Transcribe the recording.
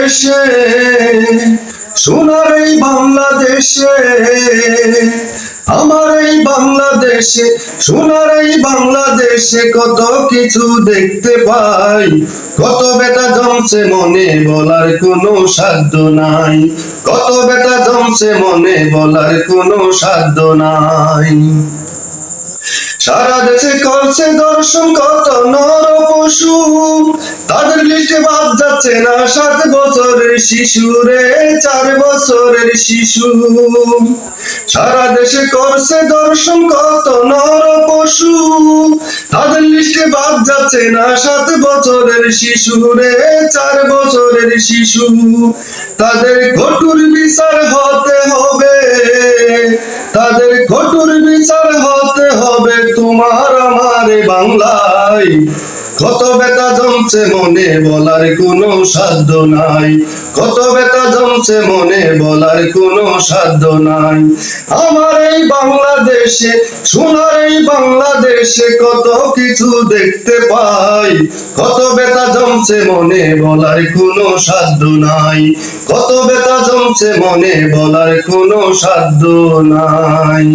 বাংলাদেশে, সোনার এই বাংলাদেশে, আমার এই বাংলাদেশে, সোনার এই বাংলাদেশে কত কিছু দেখতে পাই, কত বেটা জমছে মনে বলার কোনো সাধ্য নাই, কত বেটা জমছে মনে বলার কোনো সাধ্য নাই। সারা দেশে করছে দর্শন কত নর পশু, তাদের লিস্টে বাদ যাচ্ছে না 7 বছরের শিশু রে, 4 বছরের শিশু। সারা দেশে করছে দর্শন কত নর পশু, তাদের লিস্টে বাদ যাচ্ছে না 7 বছরের শিশু রে, 4 বছরের শিশু। তাদের কঠোর বিচার হতে হবে, তাদের কঠোর বিচার হতে হবে তোমার আমার বাংলায়। কত বেটা জমছে মনে বলার কোনো সাধ্য নাই, কত বেটা জমছে মনে বলার কোনো সাধ্য নাই। আমার এই বাংলাদেশে, সোনার এই বাংলাদেশে কত কিছু দেখতে পাই, কত বেটা জমছে মনে বলার কোনো সাধ্য নাই, কত বেটা জমছে মনে বলার কোনো সাধ্য নাই।